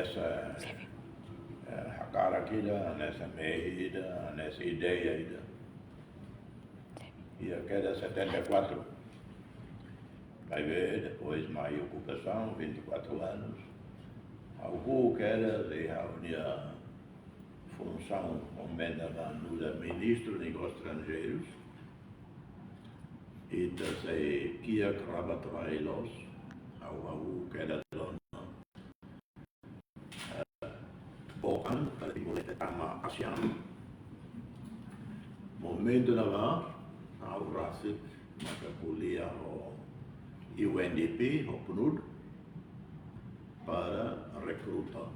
nessa cara aqui, nessa medida, nessa ideia aí. E aquela 74, vai ver, depois mais ocupação, 24 anos, algo que era de a função nos ministros de negócios estrangeiros, e também que a Kravatrailos, algo que era Bokan, para dimulai tama ASEAN. Momento na ao Rasit, makapulia o UNDP, o PNUD, para recrutar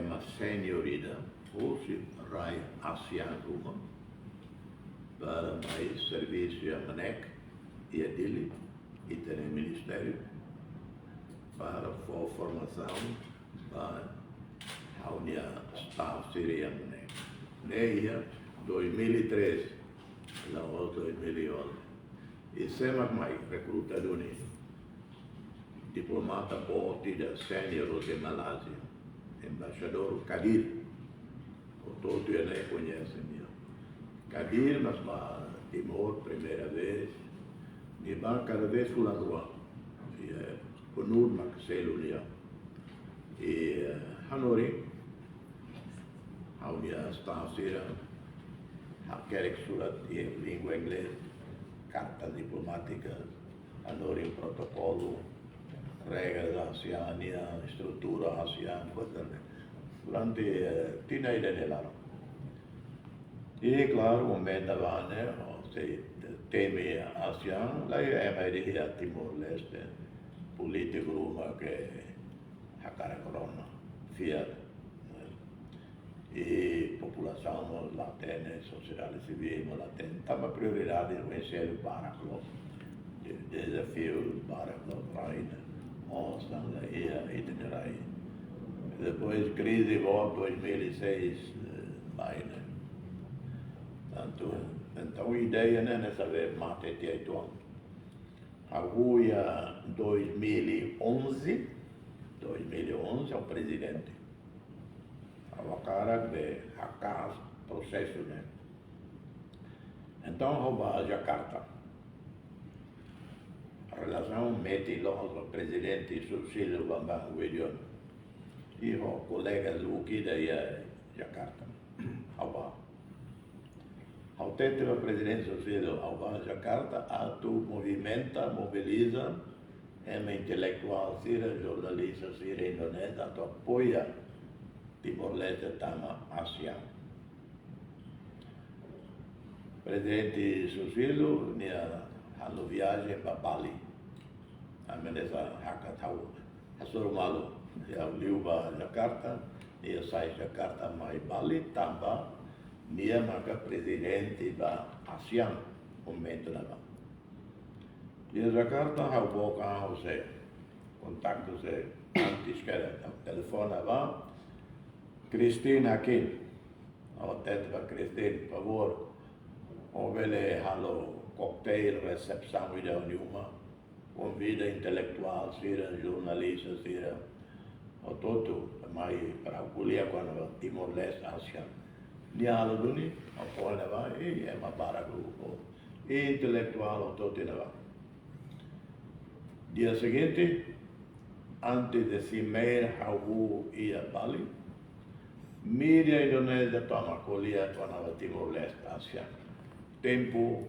uma senhorita, ou se rai ASEAN Ruma, para mais serviço a MANEC e a DILI, e ter o Ministério, para a formação, para a União Staff Siriana. Neia 2013, lá 2011. E sempre mais recrutador diplomata botida sênior de Malásia, embaixador Kadir. O todo ele conhece meu. Kadir, mas para Timor, primeira vez, e vai cada vez por lá rua. E PNUD, Maxelunia. E Hanoi, a União Staff Siriana, a querer surat em língua inglesa, cartas diplomáticas, Hanoi protocolo, regras da ASEAN, estrutura ASEAN, coisas durante tinha ideia lá. E claro, o momento da se teme a ASEAN, lá é a ideia Timor-Leste, político que a cara corona, fiat. E população lá tem, sociedade civil lá tem, estava prioridade no ensino Baraclo, desafio Baraclo, Raina, Onsan, Itinerai. Depois crise volta 2006, Baina. Então a ideia não é saber mate teituan. Agora 2011 é o presidente. A cara de acaso processo, né? Então rouba a Jakarta. A relação mete logo o presidente Susilo Bambang Yudhoyono e o colega Luki da Jakarta. Rouba. Ao tempo do presidente Susilo rouba a Jakarta, tu mobiliza, intelectual, jornalista, Indonésia, tu apoia Timor-Leste tama ASEAN. Presidente Susilo nia halu viagem para Bali. A menesa hakatau hasurmalu dia liuba Jakarta, nia sai Jakarta mai Bali tamba nia maka presidente da ASEAN momento lá. Dia Jakarta hau boca hau se contacto se antes que era telefone lá. Christine aqui, ao teto da Christine, por favor, houve halo cocktail, recepção e nenhuma, convida intelectual, sira jornalista, sira o todo, mais para acolher quando Timor-Leste, ASEAN. Nialo duni, apoio leva e é uma para grupo, e intelectual o todo leva. Dia seguinte, antes de cimeira, Hawu ia Bali. Mídia Indonésia toma colher para Timor-Leste, ASEAN. Tempo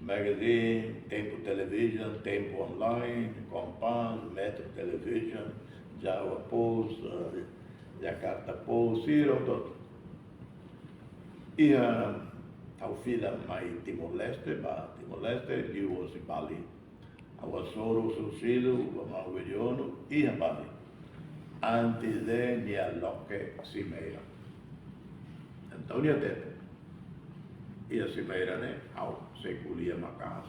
Magazine, Tempo Television, Tempo Online, Compass, Metro Television, Java Post, Jakarta Post, Siro, tudo. E ao fila mais Timor-Leste, Timor-Leste, Bali. Ao Soro, Susilo, Bambang Yudhoyono e Bali. Antes de dialogue cimeira. Então, dia tempo. E a cimeira, né, ao seculia macas,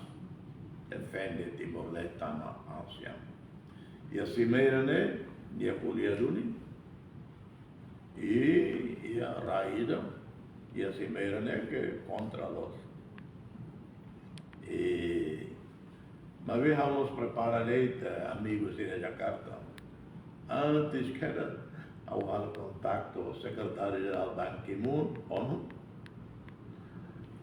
defende Timor-Leste na ASEAN. E a cimeira, né, dia colia duni, e a raída, e a cimeira, né, que contra los. E mas vamos preparar amigos de Jakarta. Antes que era ao contato o secretário-geral Ban Ki-moon, ONU.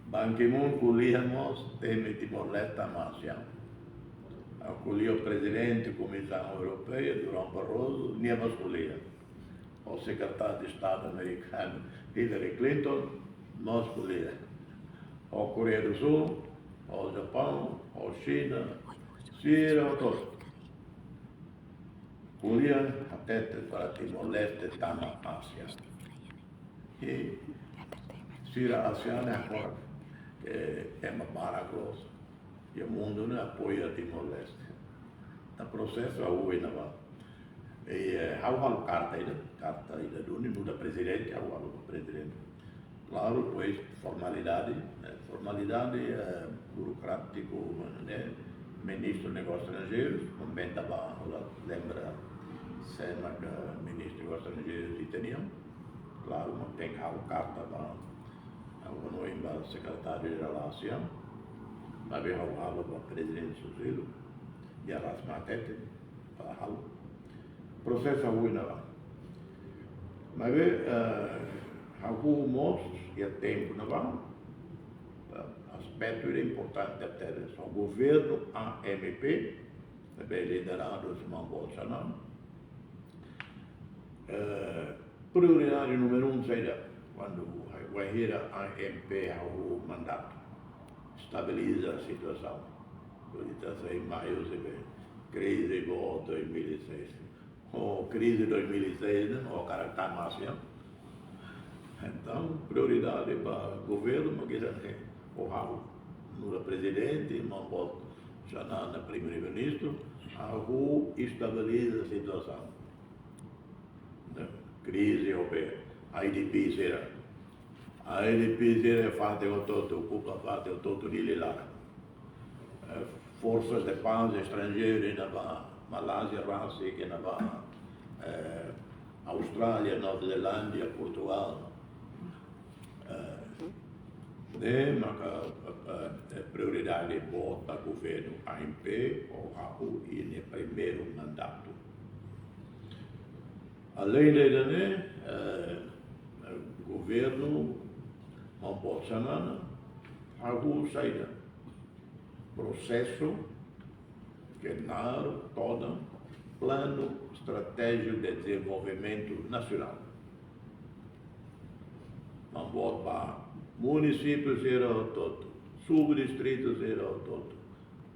Ban Ki-moon colhíamos tema Timor-Leste Amásia. Acolhia o presidente da Comissão Europeia, Durão Barroso, Niemas colhia. O secretário de Estado americano, Hillary Clinton, nós colhia. O Coreia do Sul, o Japão, o China, Síria, todos. Colhia até para Timor-Leste, Amásia. E Síria, ASEAN é agora, é uma barra grossa. E o mundo não apoia Timor-Leste. O processo é o Uinawa. E há carta ainda do único da presidente, há o presidente. Claro, depois formalidade burocrático, né? Ministro dos Negócios Estrangeiros, comentava, lembra, cena que ministro dos Negócios Estrangeiros tinha. Claro, mas tem a carta da secretário-geral da ASEAN. Mas o presidente Susilo e a Rasmatete para o processo Uinawa. Mas alguns mostros e tempo não aspecto importante até o governo AMP, também liderado por Bolsonaro. Prioridade número 1 seria quando vai ir a AMP ao mandato. Estabiliza a situação. Em maio se vê crise igual 2006. A crise de 2006 não é caráter máximo. Então, prioridade para o governo, mas o Raul, no presidente, o Xanana, primeiro-ministro, a Raul estabiliza a situação. Crise europeia. A IDP será. A IDP será parte do todo, ocupa parte do todo de lá. Forças de paz estrangeiras na Malásia, Rússia, que na Austrália, Nova Zelândia, Portugal. Mas a prioridade boa para o governo AMP ou Raul e no primeiro mandato. Além disso, o governo Bolsonaro, Raul saída. Processo que narra todo plano estratégico de desenvolvimento nacional. Vamos para municípios era todo, subdistritos era todo.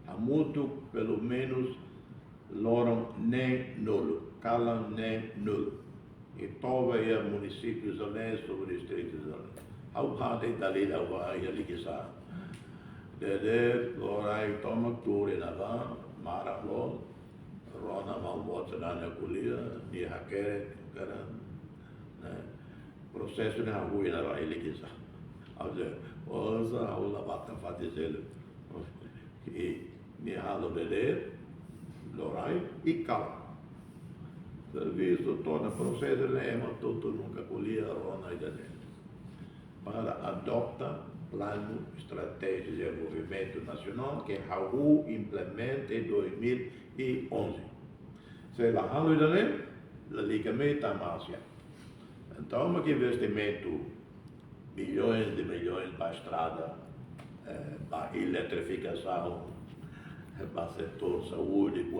Há muito, pelo menos, loram nem nulo, calam nem nulo. E talvez municípios além, subdistritos além. Há o parte dali da Bahia ligação. Dede, lorai toma tudo na van, maraflo, rona mal bota na colia, ni haquere, processo na rua na vai ligação. Osa, aula bata fazer e ni halo dede, lorai e cala. Serviço todo processo lema todo nunca colia rona e dede. Para adoptar plano estratégico de desenvolvimento nacional que Raul implementa em 2011. Se lá a ligamento Amásia. Então, que investimento, milhões de milhões para a estrada, para a eletrificação, para o setor saúde,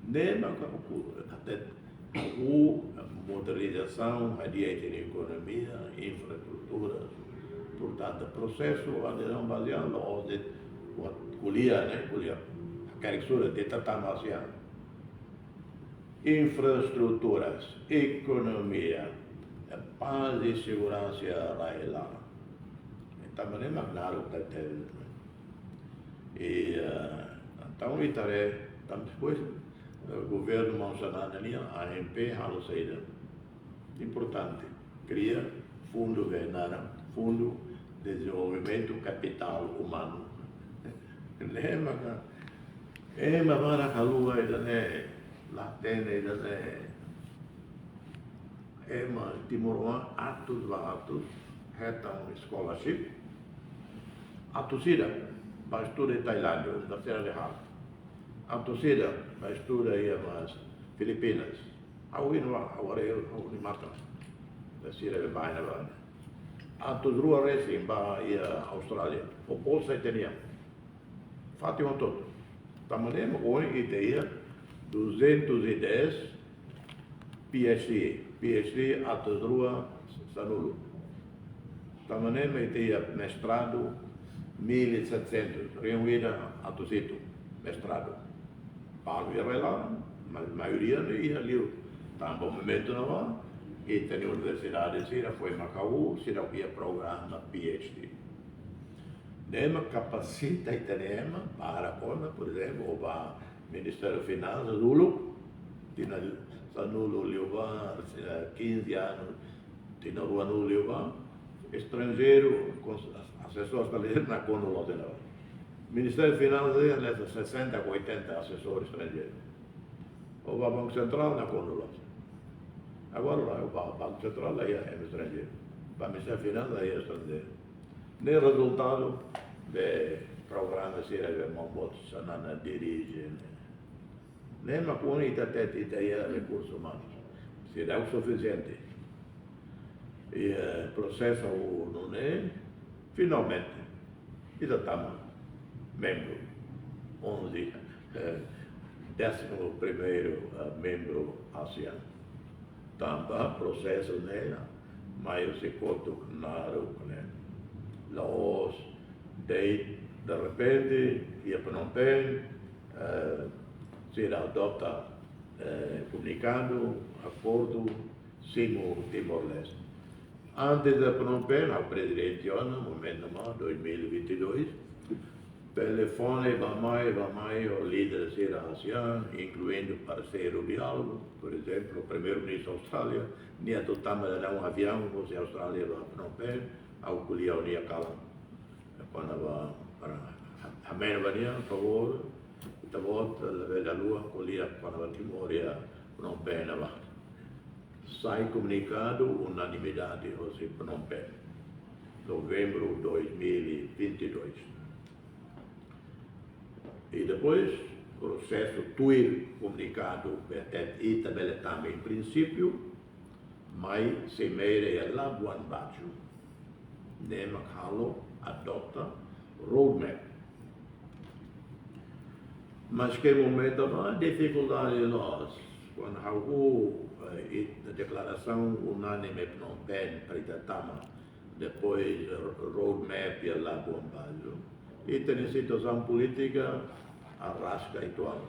nem até a modernização, a dieta de economia, infraestrutura. Portanto, o processo adesão baseado onde colhia, a caricatura de Tatamasia, infraestruturas, economia, paz e segurança lá. Então, não é mais nada o que tem. E então, depois, o governo Bolsonaro, a AMP, a saída. Importante, cria fundo Venara, Fundo de Desenvolvimento Capital Humano. Lembra que é uma maravilha ainda né, lá tem ainda né, é uma Timor atos retam scholarship, atusida para estudar em Tailândia, da Serra de Hal, atusida para estudar aí mas Filipinas. Agora eu mata. Da Síria vai na Antos rua racing ia Austrália. O bolsa tinha. Fati um todo. Tamanho hoje ideia 210 PhD Antos rua Sanulo. Tamanho ideia mestrado 1700. Reunida Antosito mestrado. Paulo ia lá, mas a maioria não ia ali. Tá bom momento não vai. E tem universidade Síria foi Macau, Síria ia programa PhD. Nema capacita Itanema para por exemplo, o Ministério da Finanças, Lulu, tinha Sanulo Liuva, 15 anos, tinha o Anu Liuva, estrangeiro, assessor estrangeiro na Conula de Nova. Ministério da Finanças, 60, 80 assessores estrangeiros. O Banco Central na Conula. Agora o Banco Central aí é estrangeiro. O Ministério da Finanças aí é estrangeiro. Nem resultado do programa Síria de Mamboto, Sanana dirige. Nem uma coisa até recursos humanos. Será o suficiente. E processo não é, finalmente, ainda estamos membro, 11, 11º membro ASEAN. Também processo, né? Mas se conta claro, né? Laos, de repente, ia para Phnom Penh, se adota comunicado, acordo, sim, Timor-Leste. Antes de Phnom Penh, o presidente no momento de 2022, telefone, vai o líder da ASEAN, incluindo parceiro diálogo, por exemplo, o primeiro-ministro da Austrália, nem adotamos um avião, você Austrália vai para Phnom Penh, ao colher o dia cala. Quando vai para a Menvania, por favor, a volta, a lua, colher, quando vai Timor, e Phnom Penh, sai comunicado, unanimidade, você Phnom Penh, novembro de 2022. E depois, processo TUIR comunicado, e também em princípio, mas se meia lá buan baixo, nem Macalo adota roadmap. Mas que momento não há dificuldade nós, quando há a declaração unânime Phnom Penh para Itatama, depois roadmap e lá buan baixo. E tem situação política, arrasca e toalha.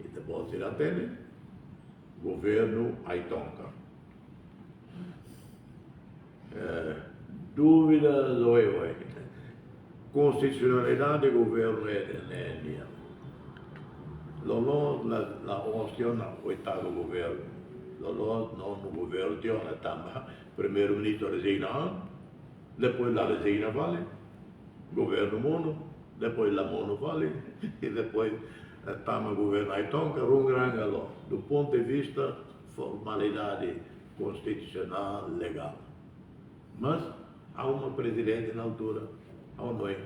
E depois se tem governo Aitonga. Dúvidas oi. Constitucionalidade do governo é minha. Lolo na opção oitavo governo. Lolo no governo tinha também primeiro-ministro resigna, depois lá resigna vale. Governo mono, depois la mono vale, e depois estamos governo Aitonga, Rungrangalo, do ponto de vista formalidade constitucional legal. Mas há uma presidente na altura, há um noi.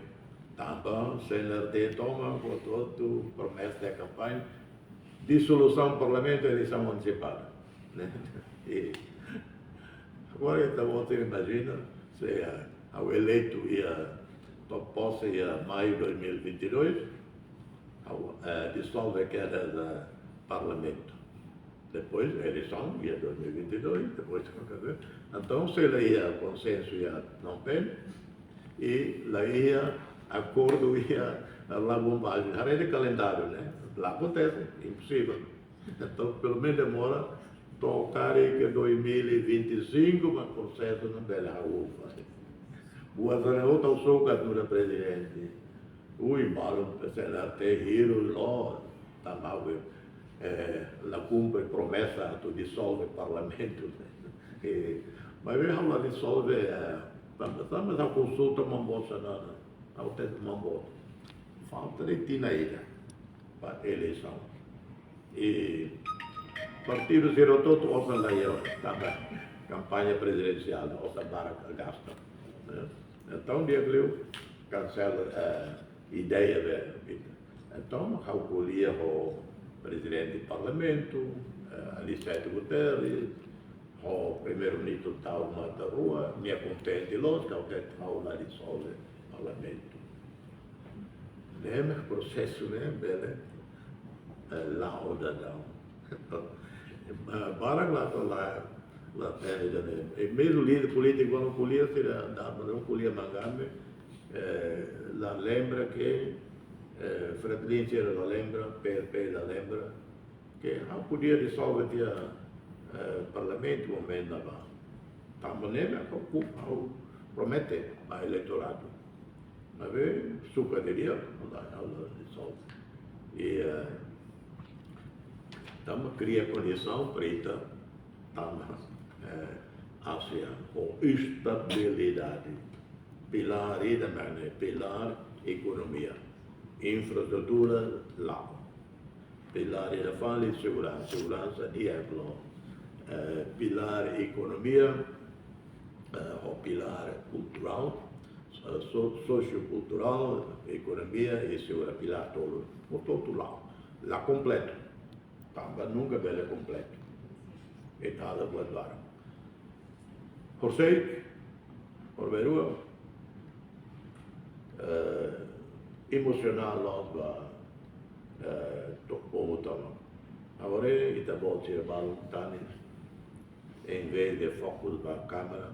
Também, CNRD toma, votou, promessa da campanha, dissolução do parlamento e eleição antecipada. E agora, então, você imagina, se o eleito ia posse em maio de 2022, dissolve a queda do parlamento. Depois, a eleição ia 2022, depois, então, se ia consenso ia Phnom Penh, e lá ia acordo ia lá bombagem. Já é calendário, né? Lá acontece, impossível. Então, pelo menos demora, tocar que 2025, mas consenso não bela ufa. Boa zona outra o sou cantora presidente. Ui, malo, será terrível, ó, tá mal, la cumpre promessa, tu dissolve o parlamento. Mas veja lá, dissolve, mas a consulta mambosa nada, ao tempo mambosa. Falta de tinaíra para a eleição. E partido zero todo, ouça lá, também, campanha presidencial, ouça Barack gasta. Então, Diego cancela a ideia da vida. Então, calculia presidente do parlamento, Aniceto Guterres, o primeiro-ministro Tauro Matarrua, minha contente los, que até Tauro lá de Sol, parlamento. Né, processo, né, bele, lauda, não. Barang lá perde, né, e mesmo líder político, não podia ser, não podia mangar-me, la lembra que, Fratelli c'era la lembra, PRP la lembra, che non podia risolvere il Parlamento o meno, ma maneira promette all'elettorato. Ma su caderia non risolve. E estamos cria condição para isso, estamos ASEAN, com estabilidade, pilar pilar economia, infraestrutura lá, pilar da falha segurança diablo, pilar economia, o pilar cultural, sociocultural, economia e segurança, pilar todo, por todo lado, lá completo, também nunca bem completo, e nada guardar. Por sei, por veru, emocional logo povo toma. Agora está bom tirar balões, em vez de foco da câmera,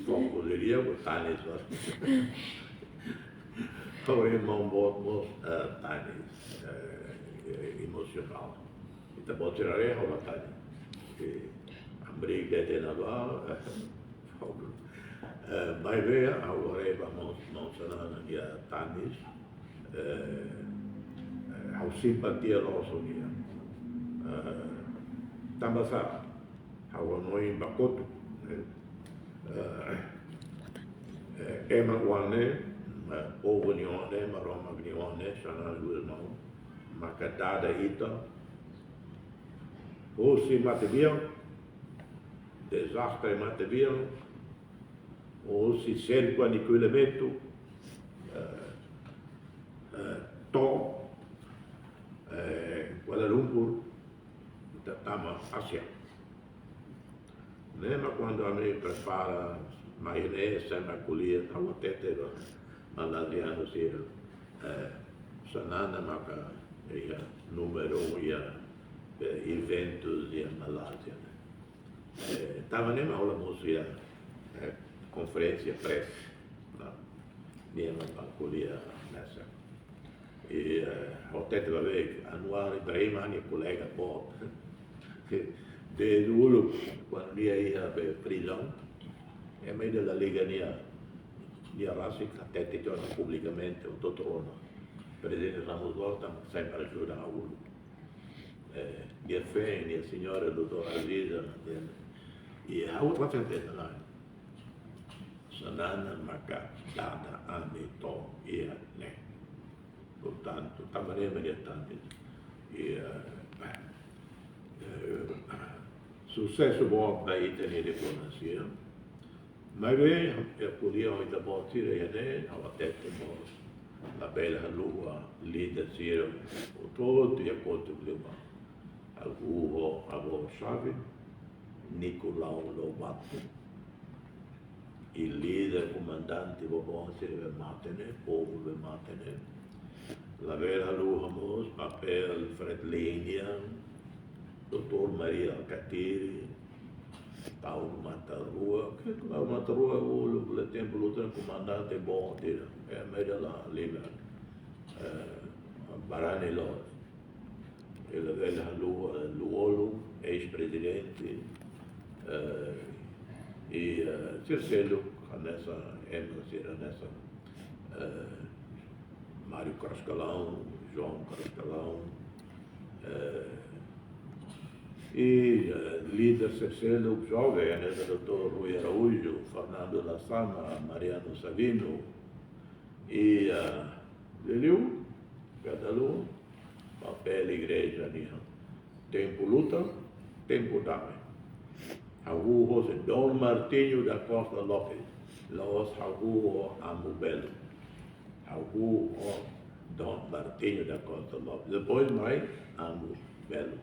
foco de rio, tânis. Agora não vou tânis emocional. Está bom tirar o tânis. A briga de naval, mas veja agora vamos mencionar a tânis. Ao simpatia nossa dia. Tambasa, ao noi bakoto. Ema wane, ovo nione, maroma nione, sana luelmão, macatada ita. O se material, desastre material, o se cerco aniquilamento, to, Kuala Lumpur, Tama, Ásia. Lembra quando a mim prepara maionese, maculia, não até ter maladiano ser sanana maca número eventos e Malásia. Tava nem aula música, conferência prece, minha maculia nessa. E até te ver Anwar Ibrahim, minha colega Bob, de duro quando ia para prisão, é meio da liga nia raça que até te torna publicamente o doutor, presidente Ramos Volta sempre ajuda a uno. Minha fé, minha senhora doutora Aziza, e a outra certeza lá, Sanana Macadada Anito e né. Portanto, também mediante e sucesso bom para ir ter diplomacia, mas bem, eu podia ainda bom tirar né, ao até temos a bela lua linda ser o todo e a conta global, algo avô chave, Nicolau Lobato, e líder comandante bom ser matene, povo matene. La vera Ramos, papel Fred Linha, Dr. Maria Alcatiri, Paulo Matarrua, que Paulo Matarrua o tempo lutando comandante bom dele, é meio lá, livre, Barani Lord, ele velha Luolo, ex-presidente, e terceiro, nessa Mário Cascalão, João Cascalão, e líder terceiro jovem, doutor Rui Araújo, Fernando Lassama, Mariano Savino, e Liliu, Catalu, papel igreja, tempo luta, tempo dame. Alguns Dom Martinho da Costa Lopes, los alguns Amubelo. Algum Dom Martinho da Costa Lopes. Depois mais, Belo.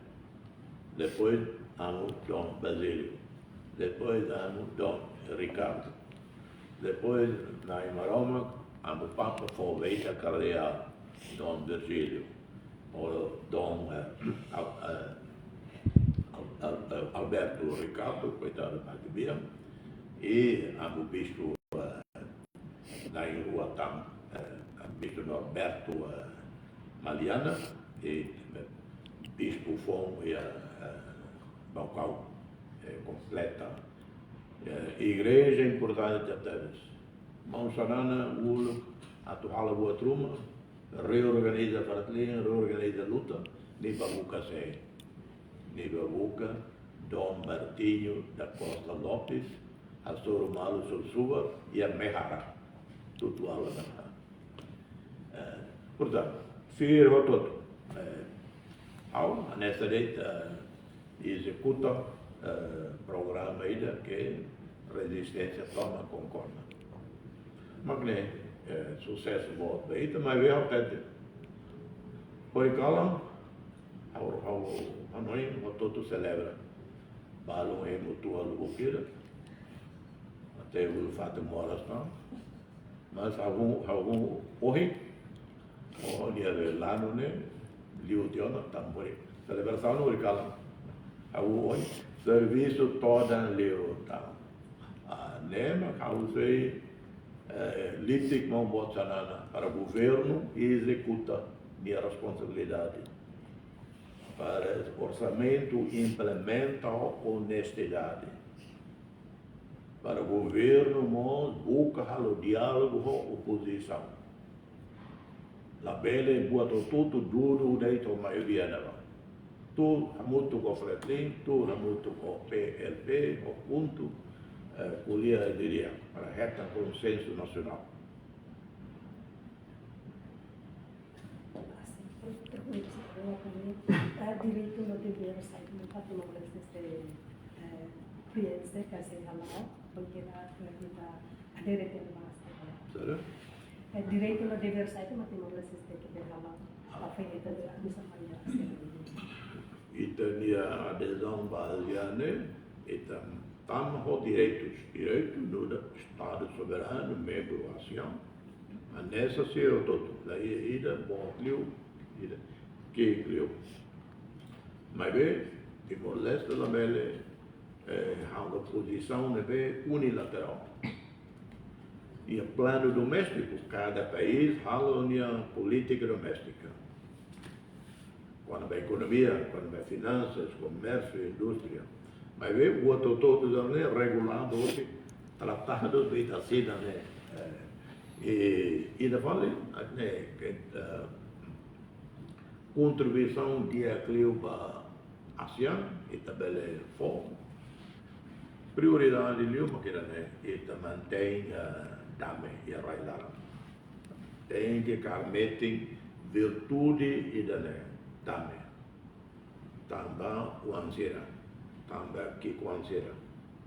Depois, amo Dom Basílio. Depois, amo Dom Ricardo. Depois, na Roma, amo Papa Foveita Cardeal, Dom Virgílio. Ou Dom Alberto Ricardo, coitado do Bia. E amo Bispo na Iruatã, Bispo Norberto Maliana e Bispo Fon e Balcão completa. Igreja importante até Monsanana, Ul, Atuala Boa Truma, reorganiza Fartlin, reorganiza Luta, Nibabuca Sé, Nibabuca, Dom Martinho da Costa Lopes, Astoro Malo Sulsuba e a Mehara, tudo ala da. Portanto, firma todo. Nessa data, executa programa ainda que resistência toma concorda. Mas nem sucesso bom feito, mas veio até foi calma, a noite o todo celebra, balão é muito alugueira, até o fato moras não, mas algum hoje dia lá no né, liu tiona também celebração no calma, algum hoje serviço toda liu tá, nema causei litik mão botanana para o governo e executa minha responsabilidade. Para orçamento implementa honestidade. Para o governo busca o diálogo com a oposição. La bele buat tudo duro deito maioria não. Tu muito com Fretlin, tu muito com PLP, o ponto polia diria para reta consenso nacional. Direito no dever sai no patrimônio desse cliente que se chama porque a direito do master. Direito no dever sai no patrimônio desse que chama a feita da missa maria. E tinha adesão baseada e tam direitos do Estado soberano, membro da ação, a nessa se eu todo, daí ida bom clio, ida que clio. Mas bem, Timor-Leste também há uma posição unilateral. E o plano doméstico, cada país há uma política doméstica. Quando é economia, quando é finanças, comércio, indústria. Mas bem, o outro todo também regulado, tratado de assim, né? E da falei, né? Contribuição de Clio para a ASEAN e também foco. Prioridade de uma que e mantém também e arraizar. Tem que carmetem virtude e também. Também o ansira, também que o ansira,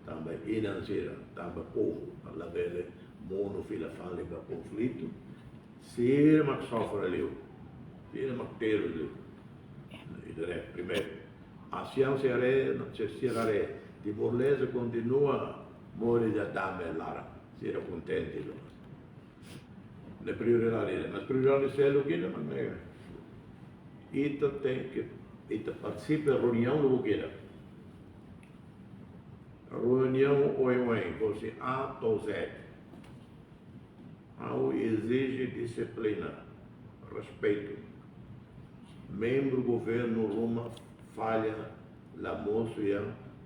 também inansira, também povo, a bela monofila fala para conflito. Ser mais sofre ali. Ele mateiro primeiro a ciência é Timor-Leste continua morre da dame lá ser contente na prioridade mas prioridade é o que não é isso tem que participa reunião do que reunião oi você A ou Z ao exige disciplina respeito membro do governo Roma falha la moço e a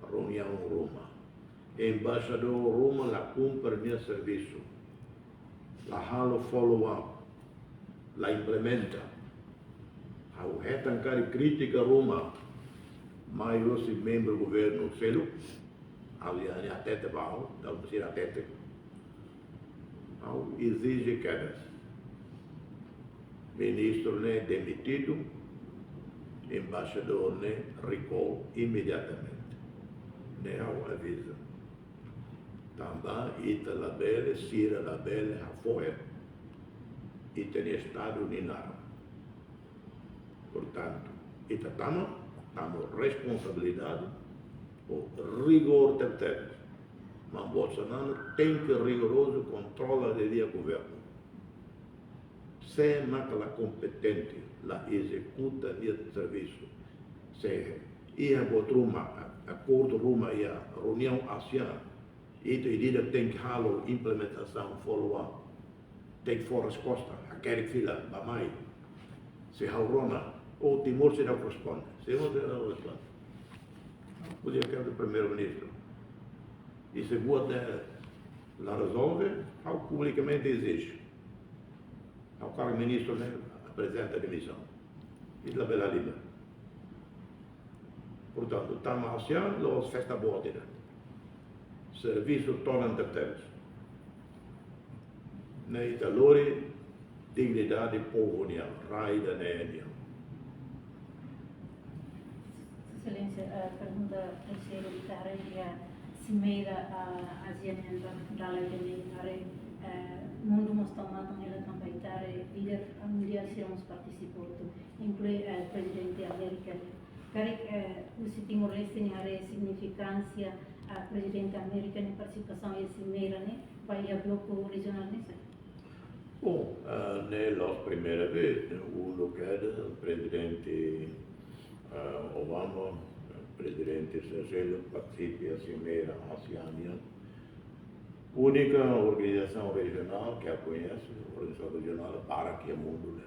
reunião Roma. Embaixador Roma la cumpre meu serviço. La halo follow-up. La implementa. Ao retancar crítica Roma, mas você membro do governo selo, aliás até te baixo, não ser até te. Ao exige quedas. Ministro né demitido. Embaixador né recall imediatamente. Né ao avisa. Também ita labele, sira labele, afoia. E tem estado ninaro. Portanto, ita tama temos responsabilidade por rigor terceiro. Mas Bolsonaro tem que rigoroso controlar o governo. Se não é competente, ela executa o serviço. Se ia botar acordo rumo à reunião ASEAN, e tem que haver implementação follow-up, tem que for resposta, aquele fila, para mais. Se a Rona, o Timor se não responde. Se não se não responde. Podia que o primeiro-ministro. E se você la resolve, ao publicamente exige. Ao cargo ministro apresenta a demissão. Isso é a bela linda. Portanto, estamos a ASEAN, nós festa boa dele. Serviço torna terceiros. Na Italore, dignidade povo união, raida na Índia. Excelência, a pergunta terceira é a cimeira asiática da lei mundo mostrou ela também líder mundial seremos participando, inclui o presidente americano. O Timor-Leste tem significância a presidente americano participação em cimeira, vai a bloco regional nessa. Bom, nella primeira vez, o presidente Obama, presidente Sarkozy participa da cimeira ASEAN. Única organização regional que a conhece, organização regional para que o mundo.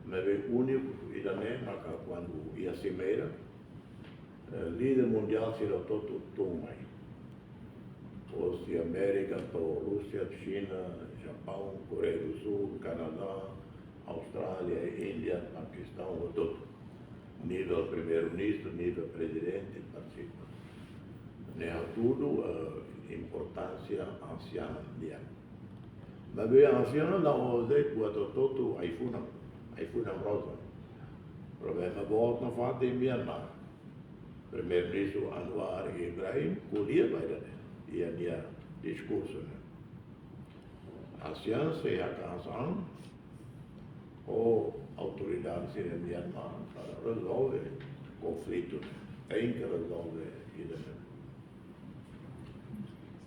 Mas é único, e também, quando ia a cimeira, líder mundial será todo tomai. Ou se América, Rússia, China, Japão, Coreia do Sul, Canadá, Austrália, Índia, Paquistão, todo. Nível primeiro-ministro, nível presidente, participa. Né, tudo importância ASEAN. Mas a ASEAN não é todo iPhone rosa. O problema volta na falta em Myanmar. Primeiro-ministro Anwar Ibrahim podia vai dar e a discurso. ASEAN se alcançam ou autoridades em Myanmar para resolver conflitos. Tem que resolver isso.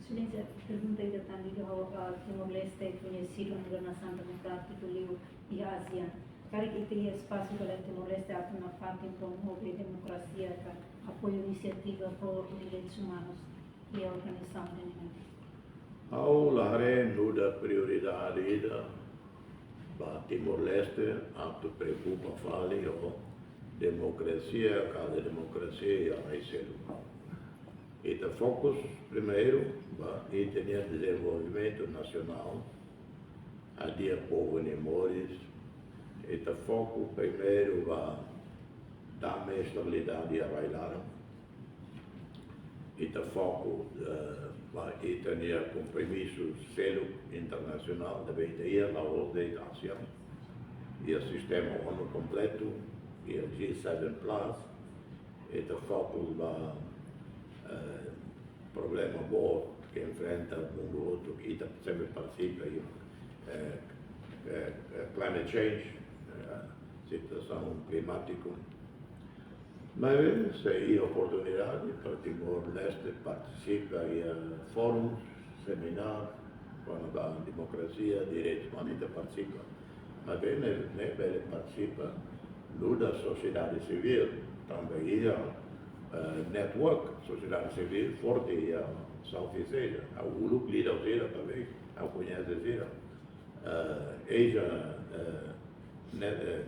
Excelência, pergunta ainda também ao Timor-Leste conhecido na Nação Democrática e a ASEAN. Para que tenha espaço para Timor-Leste na parte de promover a democracia, apoio à iniciativa por direitos humanos e a organização de eventos. Ao lare nuda prioridade para Timor-Leste, a preocupa fale o democracia, cada democracia é a e o foco primeiro vai ter desenvolvimento nacional, a dia povo memórias, e o foco primeiro vai dar mais estabilidade a bailar, e o foco vai ter compromissos selo internacional, deve ter a ordem da ASEAN, e o sistema ONU completo, e o G7 Plus, e o foco vai problema bom que enfrenta um do outro, que sempre participa em climate change, situação climática. Mas se há oportunidade para Timor-Leste participa em fóruns, seminários, quando há democracia, direitos humanos, participa. Mas bem, ele participa da sociedade civil, também network, sociedade civil forte e Southeast Asia, o núcleo da Asia também, a conhece Asia, Asia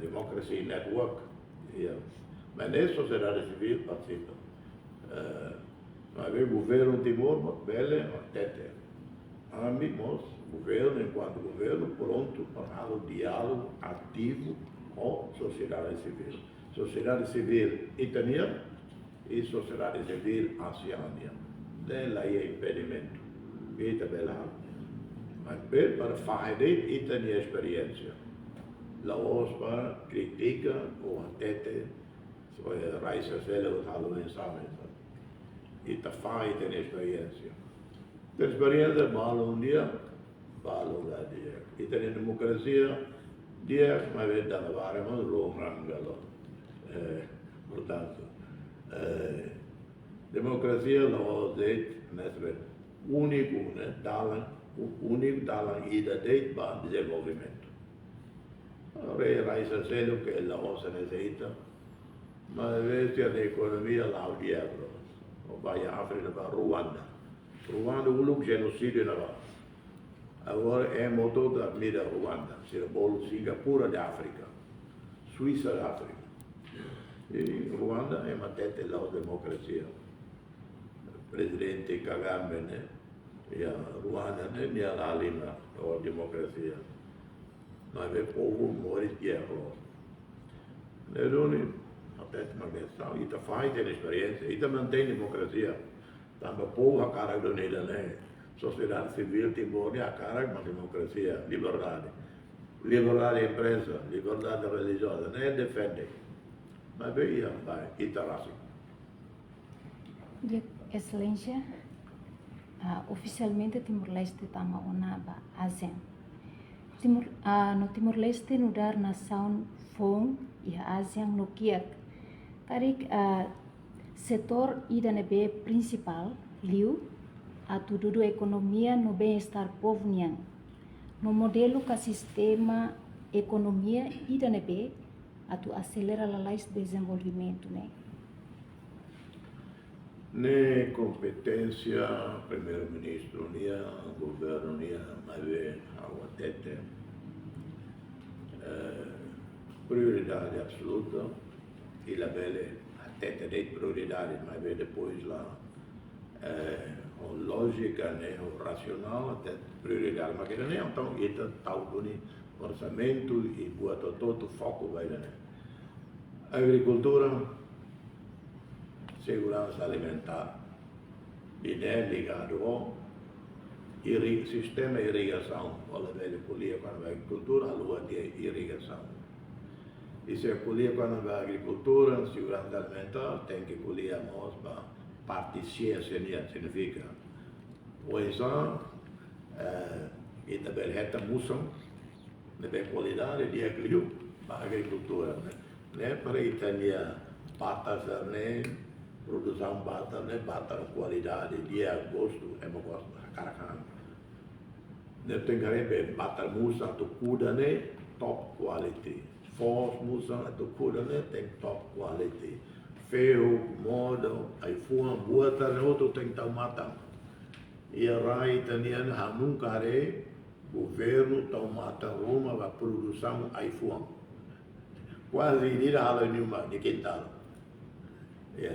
Democracy Network, mas nem sociedade civil participa. Mas o governo Timor, bele, tete. Ambos, governo, enquanto governo, pronto para o diálogo ativo com a sociedade civil. Sociedade civil italiana e sociedade civil asiática. Dela é impedimento. Isso é bela. Mas para fazer isso tem experiência. Laos para critica ou até raízes dela o mensagem. E tá faz tem experiência. A experiência vale um dia, vale um dia. E tem democracia, dia, mas vem da vara, mas o rangalo. Portanto, democracia é o único, né, ida de para desenvolvimento. Ora, raisa selo que la cosa necessita, ma invece l'economia la dietro. O vai a África para Ruanda. Ruanda um genocídio na lá. Agora é motor da mira Ruanda, Singapura de África, Suíça de África. E Ruanda é uma tete da democracia. O presidente Kagame, né? E a Ruanda, né? E a Lima, a democracia. Mas o povo morre de guerra. Então, até uma questão, e faz a experiência, e mantém a democracia. Também o povo a cara do Nida, né? Sociedade civil tem a cara de democracia, liberdade. Liberdade de imprensa, liberdade religiosa, né? Defende. Mas bem, vai, Itarasi. Excelência, oficialmente Timor-Leste está na ASEAN. No Timor-Leste, no dar nação FON e a ASEAN no Kiak. Tarik setor IDNB principal, liu, a tudo economia no bem-estar povo niang. No modelo que sistema economia IDNB, a tu acelera o desenvolvimento, né? Ne competência, primeiro-ministro, governo, mas a tete, prioridade absoluta, e la belle, a tete de prioridade, mas depois lá, lógica, né, o racional, até prioridade, mas que não é então, tal orçamento e bota todo foco vai, né? Agricultura, segurança alimentar, ideia ligado ao sistema de irrigação, olha velho colher quando vai agricultura, a lua de irrigação. E se colher quando vai agricultura, segurança alimentar, tem que colher a nós para parte ciência, significa coesão, e também reta moção, de qualidade de agricultura, né? Para Itália, patas, né? Produção bata, né? Bata qualidade, dia, gosto, é uma coisa, caracan. Né? Tem que receber bata moção, tu cuida, né? Top quality. Force moção, tu cuida, né? Tem top quality. Feio, modo, iPhone, bota, né? Outro tem que estar matando. E a RAI italiana, nunca é governo tomata Roma a produção iPhone. Quase não há nenhuma de quintal. E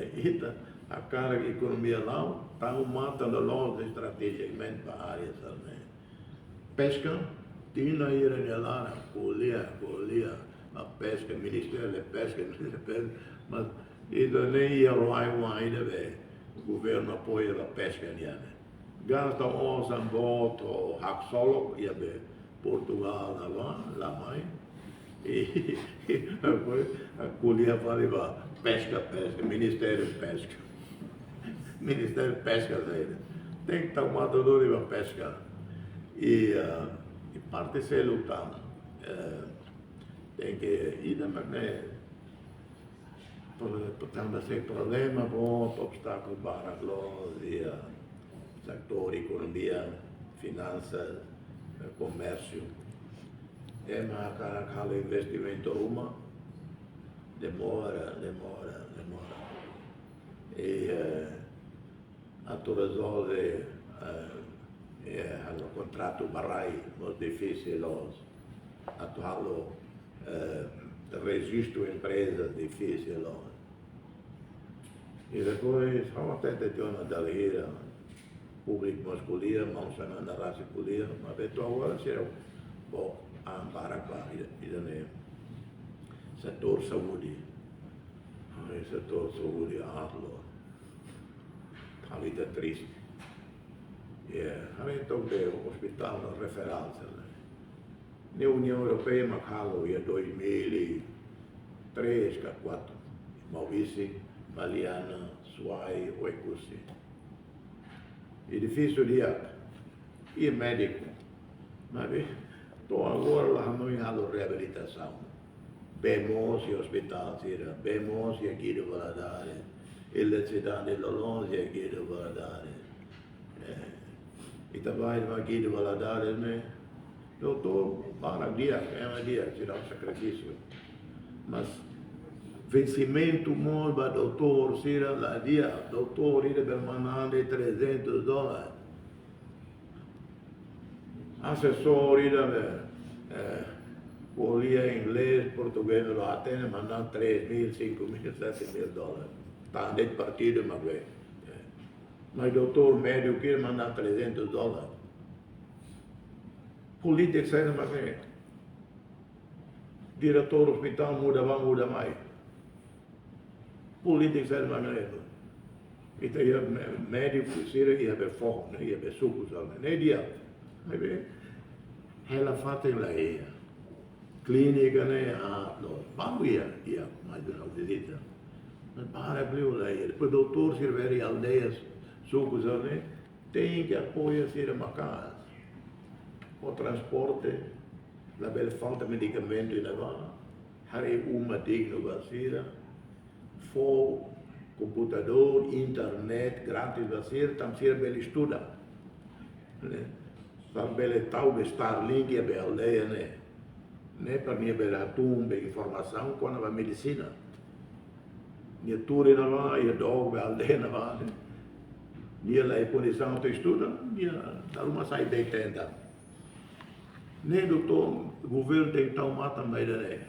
a cara de economia lá, está matando logo estrategicamente para a área também. Pesca, tinha ir lá, colher, a pesca, Ministério de Pesca, mas ainda nem ia lá ainda, o governo apoia a pesca, né? Gasta onça, boto, haxolo, ia ver Portugal lá mãe. E depois a colher para pesca, Ministério de Pesca. Ministério de Pesca dele. Tem que estar um matador para pesca. E parte se lutar. Tem que ir também. Portanto, sem problema, bom, obstáculo para a setor economia, finanças, comércio. É marcar investimento uma, demora. E a tu resolve o contrato barrai, muito difícil, atual registro empresa difícil. E depois, uma tentativa da lei, público masculino, não se manda raça colher, mas agora será bom, para a setor saúde, a vida triste. A gente tem hospital na referência. Na União Europeia, Macalo, em 2003, 2004, Maurício, Maliana, Suai, Oecusi. Edifício de e médico. Mas estou agora lá no reabilitação. Bemos e hospital, sira. Bemos e aqui de Valadares. Ilha Cidade de Lolonzi e aqui de Valadares. E também aqui de Valadares, né? Doutor, para dia, é um dia, será um sacrifício. Mas, vencimento, molba, doutor, será lá dia, doutor, ele permanente $300. Assessor, ele polia inglês, português, no Atene, mandando $3.000, $5.000, $7.000. Está dentro partido, mas doutor médio que mandar $300. Político sai da maneira. Diretor do hospital muda mais. Político sai da maneira. Então, médico, ia ver fogo, ia ver suco, nem dia. Ela faz em lá. Clínica, né? Vamos ia mais de uma visita. Mas para lá. Depois, doutor, serve em aldeias, sucos, né? Tem que apoiar uma casa. O transporte, la bela falta de medicamento e leva, hari uma digna vacina, fogo, computador, internet, grátis vacina, tam ser bela estuda. Tam bela tal de Starlink e bela aldeia, né? Né para minha bela tumba, informação, quando a medicina. Minha turma na lá, e a dog, a aldeia na lá, né? Minha lá é condição de estudo, minha, dá uma saída de tenda. Nem doutor, o governo tem que tomar também, né?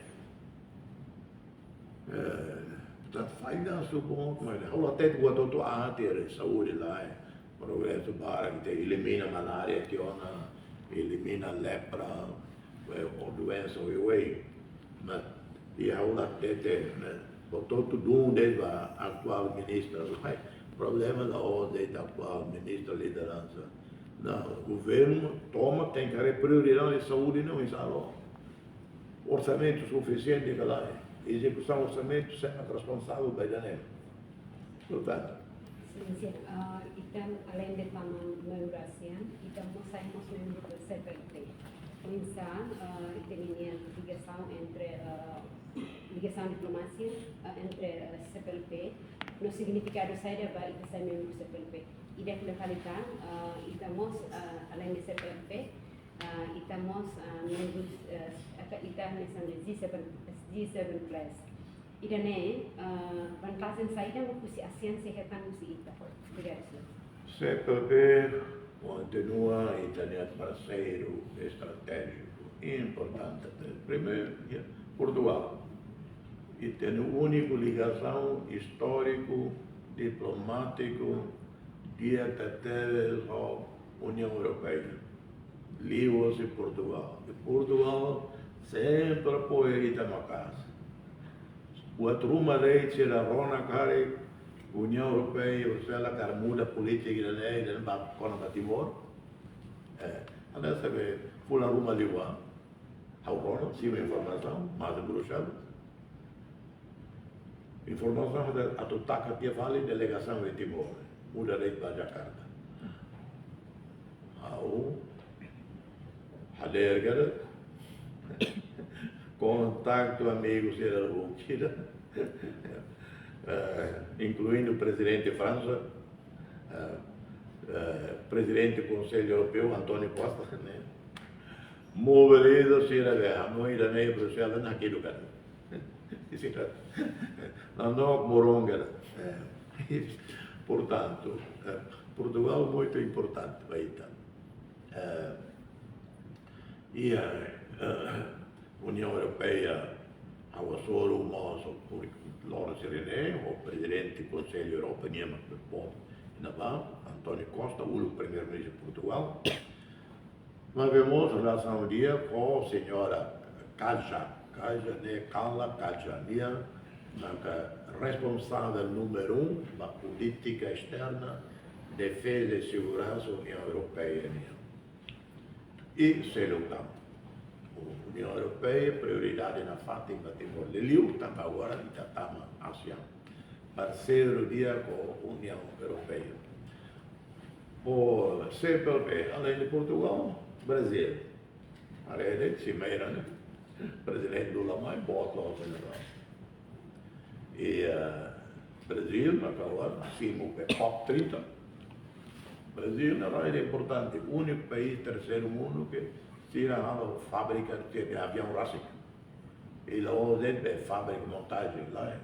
Portanto, faz dança bom, mas eu até que o doutor ter saúde lá, progresso para que elimina a malária, elimina a lepra, ou doença, mas e eu até né? Botou tudo desde a atual ministra, problema da ordem da atual ministra da liderança. Não, o governo tem que ter prioridade de saúde, não instalou. Orçamento suficiente para lá. Execução do orçamento sempre responsável by janeiro. Portanto. Sim, então, além de membro ASEAN, estamos saímos membro do CPLP. Então, tem ligação entre ligação diplomácia entre CPLP, no significado sair vai ser membro do CPLP. E da localidade, estamos, além de CPLP, estamos membros, estamos G7 Plus. E daí, vantagem saída é que a ASEAN se reconhece. CPLP continua e tem parceiro estratégico importante. Primeiro, Portugal. E tem uma única ligação histórico, diplomático, com a União Europeia. Livros e Portugal. E Portugal sempre apoia Itamacás. O outro uma lei será Rona Kari, União Europeia, Bruxelas, que muda a política da lei, não vai para Timor. Agora você vê, fula uma língua, a Rona, sim, informação, mas em Bruxelas. Informação a Tutaca que vale delegação em Timor, muda a lei para Jakarta. Hader contacto amigos era o incluindo o presidente da França, presidente do Conselho Europeu, Antônio Costa, né? Mobiliza-se a noite em Bruxelas, naquele lugar. Não moronga. Portanto, Portugal é muito importante para Ita. E a União Europeia, ao solo o nosso, por Laura Sirene, o presidente do Conselho Europeu, Antônio Costa, o primeiro-ministro de Portugal. Nós vemos relação dia com a senhora Kaja, Carla Kaja, responsável número 1 da política externa, defesa e segurança da União Europeia. E se lutamos. A União Europeia, prioridade na Fátima Timor de Liu, também agora estamos ASEAN, parceiro dia com a União Europeia. O CPLP, além de Portugal, Brasil. A rede cimeira, né? presidente Lula mai bota o general. E Brasil, agora, acima do COP30. Brasil é importante, o único país terceiro mundo que tira a fábrica de avião Racing. E lá é fábrica de montagem, lá é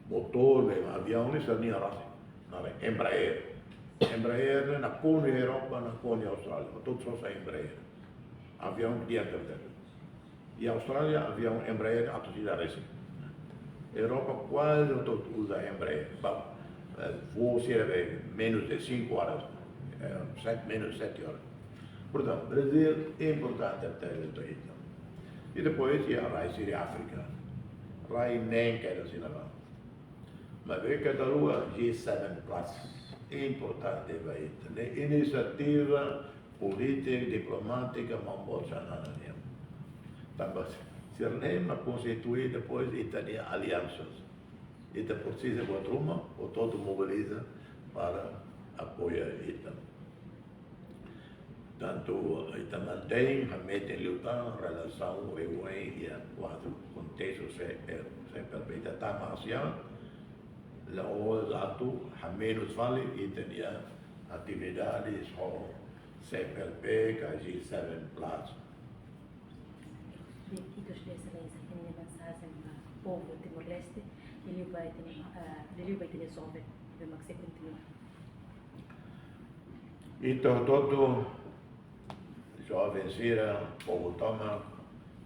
motor, avião, isso é Racing. Não é Embraer. Embraer na Cone Europa, na Cone Austrália, todos são Embraer. Avião de Amsterdã. E a Austrália, avião Embraer, a torcida Racing. Europa quase todo usa Embraer. Voo ser menos de 5 horas, menos de 7 horas. Portanto, Brasil é importante até o Itaú. E depois ia a Síria África. Rai nem quer assim lá. Mas vê que a rua G7 Plus é importante vai ter iniciativa política, diplomática, mambochana. Também se lembra constituir depois Itália alianças. E depois precisa de outra uma, ou todo mobiliza para apoiar Itália. Tanto Itália mantém, realmente lutar em relação ao EU e a quatro contextos se permite estar mais lá o lado a menos vale e tinha atividades como CPLP, G7 Plus. Bendito Sua Excelência, que minha mensagem ao povo de Timor-Leste, ele vai ter resolver, mas que continua. Então, todo jovem Sira, povo toma,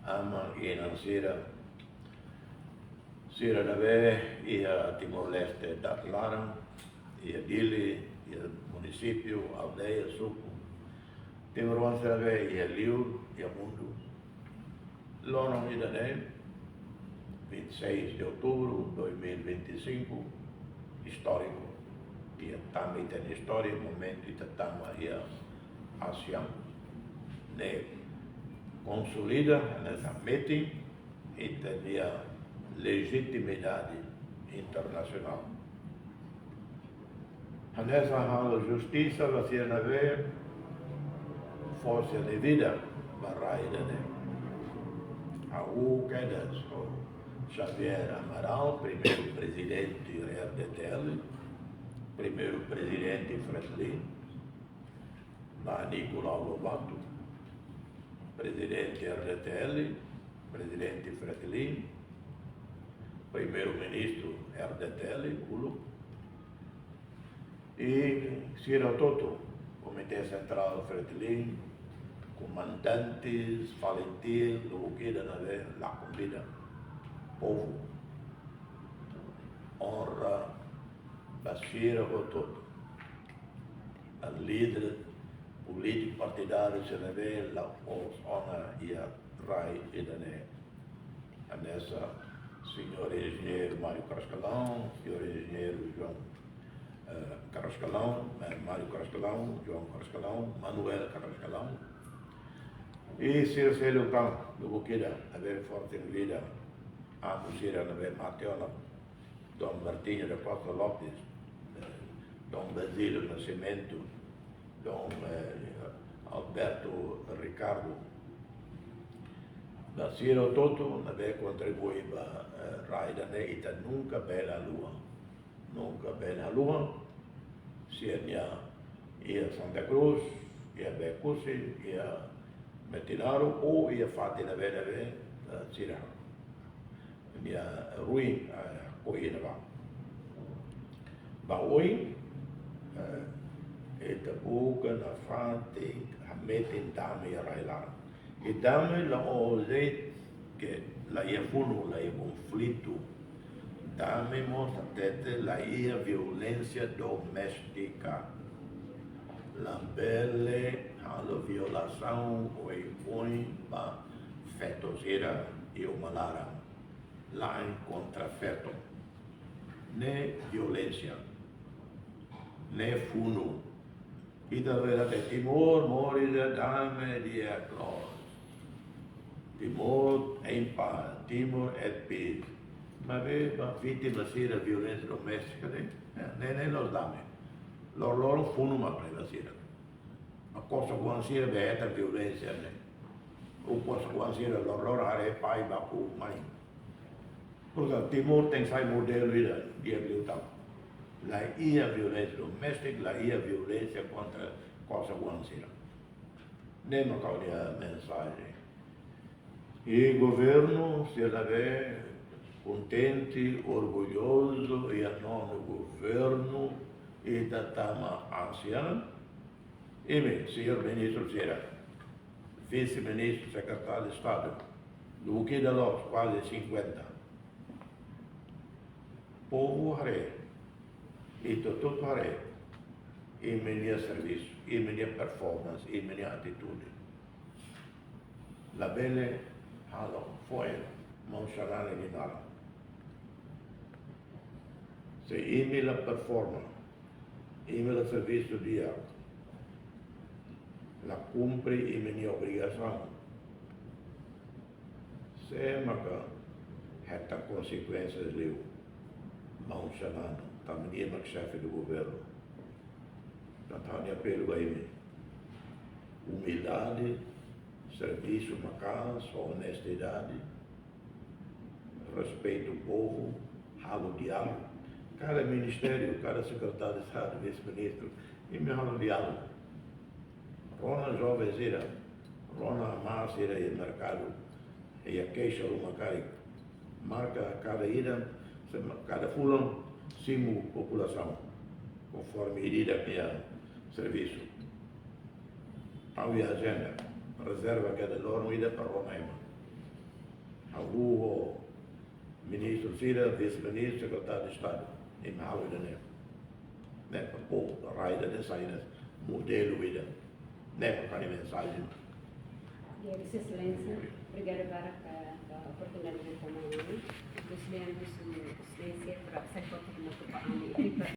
ama e não Sira. Sira Nave e a Timor-Leste da Clara, e a Dili, e o município, aldeia, Suco. Timor-Leste Nave e a Liu, e a Mundo. Lono Idané, 26 de outubro de 2025, histórico. E também tem história, momento que estamos aí a ASEAN. Consolida nessa meeting e tem legitimidade internacional. Nessa justiça vai ser haver força de vida para a Raul Quedas, Xavier Amaral, primeiro presidente RDTL, primeiro presidente Fretlin, Nicolau Lobato, presidente RDTL, presidente Fretlin, primeiro-ministro RDTL, Ulu, e Ciro Toto, Comitê Central Fretlin, comandantes, Valentim, Luquida, La Comida, povo, honra, Bashir Toto, a líder político partidário se revela, honra e a Rai e Dané, nessa senhor engenheiro Mário Carrascalão, senhor engenheiro João Carrascalão, Mário Carrascalão, João Carrascalão, Manuel Carrascalão, e Sir Célio Cão, do Buquira, haver forte em vida, a Bucira, haver Mateola, Dom Martinho da Costa Lopes, Dom Basílio Nascimento, Dom Alberto Ricardo, da Ciro Toto, haver contribuído para a Raida Neita, nunca bela lua, se ia Santa Cruz, ia Becusi, ia Metinaro ou ia Fatina Veneve, Cira, ia Rui, Coina lá. Baoi, Itabuca, na frente, a metin dame a Railá. E dame la ose que la ia funo, la ia conflito, dame mostra até la ia violência doméstica. La belle alla violação o impõe para fetoseira e o malara. Lá contra feto. Ne violência, ne funo. E da verdade, Timor, morida, dame, dia, close. Timor em paz, Timor et peace. Mas vê, a vítima da violência doméstica, nem nós dame. Loro funo uma privacidade. A coisa com a violência, né? o consequência do horror are pai baku mai. Porque Timor tem sai modelo dia lutar. La ia violência doméstica, la ia violência contra consequência. Nem uma a mensagem. E o governo se deve contente, orgulhoso e a nono governo e da tama anciã. E me, senhor ministro Sera, vice-ministro, secretário de Estado, do que de nós, quase 50. Povo haré, e tudo haré, e minha serviço, e minha performance, e minha atitude. La belle, halo, foi, não charane de nada. Se ime la performance, ime la serviço diário, la cumpre e minha obrigação. Se maga, heta consequências leu, não charane, também é chefe do governo. Tantania pelo aí, humildade, serviço na casa, honestidade, respeito ao povo, halo diálogo. Cada ministério, cada secretário de Estado, vice-ministro, e me halo diálogo. Rona jovenzira, Rona marsira e mercado, e a queixa uma cari, marca cada ida, cada fulano, simu população, conforme medida minha serviço. A agenda, reserva cada dormo ida para Roraima. O ministro Cira, vice-ministro, secretário de Estado, e malo ida né. Né, para pôr, raida de saída, modelo ida. Né, para a mensagem. E a Excelência, obrigada pela oportunidade de falar hoje. Gostaríamos de Excelência para ser como